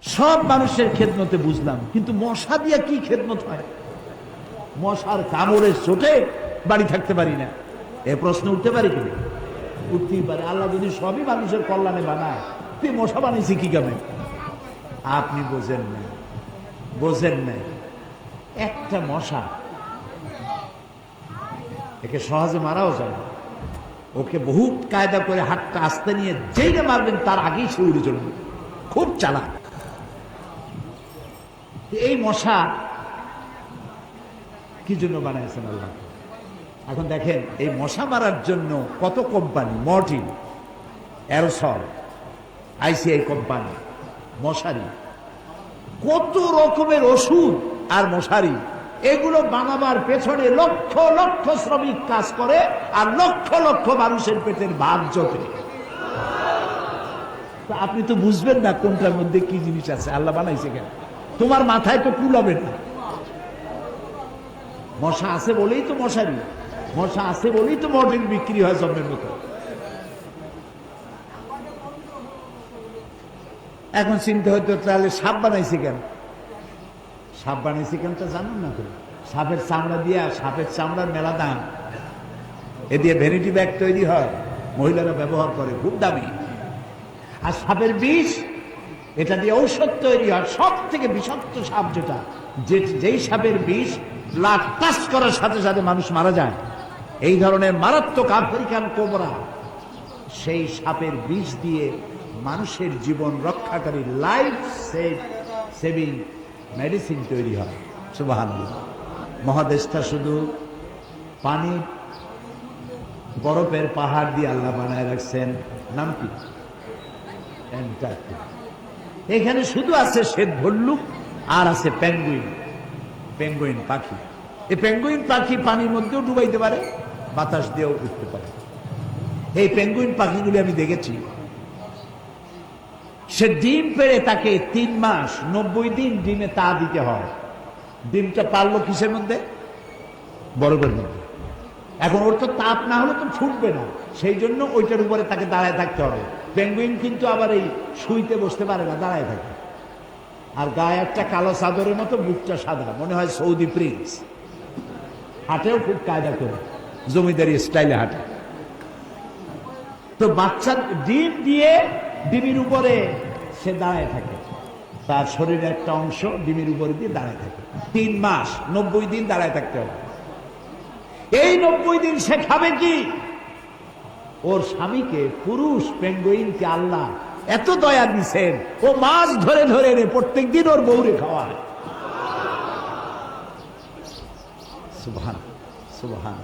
সব মানুষের খেদমতে বুঝলাম, কিন্তু মশা দিয়া কি খেদমত হয়? মশার কামড়ের চোটে বাড়ি থাকতে পারি না, এ প্রশ্ন উঠতে পারি কিনা? উঠতেই পারে। আল্লাহ যদি সবই মানুষের কল্যাণে বানায়, তুই মশা বানিয়েছি কি কামে? আপনি বোঝেন না, বোঝেন নাই। একটা মশা, একে সহজে মারাও যায় না। ওকে বহু কায়দা করে হাতটা আস্তে নিয়ে যেই না মারবেন তার আগেই সে উড়ে চলবে। খুব চালাক এই মশা। কি জন্য বানাইছেন আল্লাহ? এখন দেখেন, এই মশা মারার জন্য কত company, Mortein, aerosol, ICI company, মশারি, কত রকমের ওষুধ আর মশারি, এগুলো বানাবার পেছনে লক্ষ লক্ষ শ্রমিক কাজ করে, আর লক্ষ লক্ষ মানুষের পেটের ভাত জোটে। আপনি তো বুঝবেন না কোনটার মধ্যে কি জিনিস আছে, আল্লাহ বানাইছে কেন। তোমার মাথায় তো কুলাবে না। মশা আছে বলেই তো মশারি, মশা আছে বলেই তো মর্টিন বিক্রি হয় জন্মের মতো। এখন চিন্তা হয়তো তাহলে সাপ বানাইছে কেন? সাপ বানাইছে কেন তা জানুন না তো। সাপের চামড়া দিয়া, সাপের চামড়ার মেলা দাম, এ দিয়ে ভ্যানিটি ব্যাগ তৈরি হয়, মহিলারা ব্যবহার করে, খুব দামি। আর সাপের বিষ, এটা দিয়ে ঔষধ তৈরি হয়। সব থেকে বিষাক্ত সাপ যেটা, যেই সাপের বিষ লাট টাচ করার সাথে সাথে মানুষ মারা যায়, এই ধরনের মারাত্মক আফ্রিকান কোবরা, সেই সাপের বিষ দিয়ে মানুষের জীবন রক্ষাকারী লাইফ সেভিং মেডিসিন তৈরি হয়। সুবহানাল্লাহ। মহাদেশটা শুধু পানি, বরফের পাহাড় দিয়ে আল্লাহ বানায় রাখছেন। নাম কি? অ্যান্টার্কটিকা। এখানে শুধু আছে শ্বেত ভল্লুক আর আছে পেঙ্গুইন, পেঙ্গুইন পাখি। এই পেঙ্গুইন পাখি পানির মধ্যেও ডুবাইতে পারে, বাতাস দিয়েও উঠতে পারে। এই পেঙ্গুইন পাখিগুলি আমি দেখেছি, সে ডিম পেড়ে তাকে 3 মাস 90 দিন ডিমে তা দিতে হয়। ডিমটা পারলো কিসের মধ্যে? বরফের মধ্যে। এখন ওর তো তাপ না হলে তো ফুটবে না, সেই জন্য ওইটার উপরে তাকে দাঁড়ায় থাকতে হবে। পেঙ্গুইন কিন্তু আবার এই শুইতে বসতে পারে না, দাঁড়ায় থাকে। আর গায়ে একটা কালো চাদরের মতো, মুখটা সাদা, মনে হয় সৌদি প্রিন্স। হাঁটেও খুব কায়দা করে, জমিদারি স্টাইলে হাঁটে। তো বাচ্চা ডিম দিয়ে ডিমের উপরে সে দাঁড়ায় থাকে, তার শরীরের একটা অংশ ডিমের উপরে দিয়ে দাঁড়ায় থাকে। 3 মাস 90 দিন দাঁড়ায় থাকতে হবে। এই 90 দিন সে খাবে কি? ওর স্বামীকে, পুরুষ পেঙ্গুইনকে আল্লাহ এত দয়া দিচ্ছেন, ও মাছ ধরে ধরে প্রত্যেক দিন ওর বউরে খাওয়ায়। সুবহান সুবহান।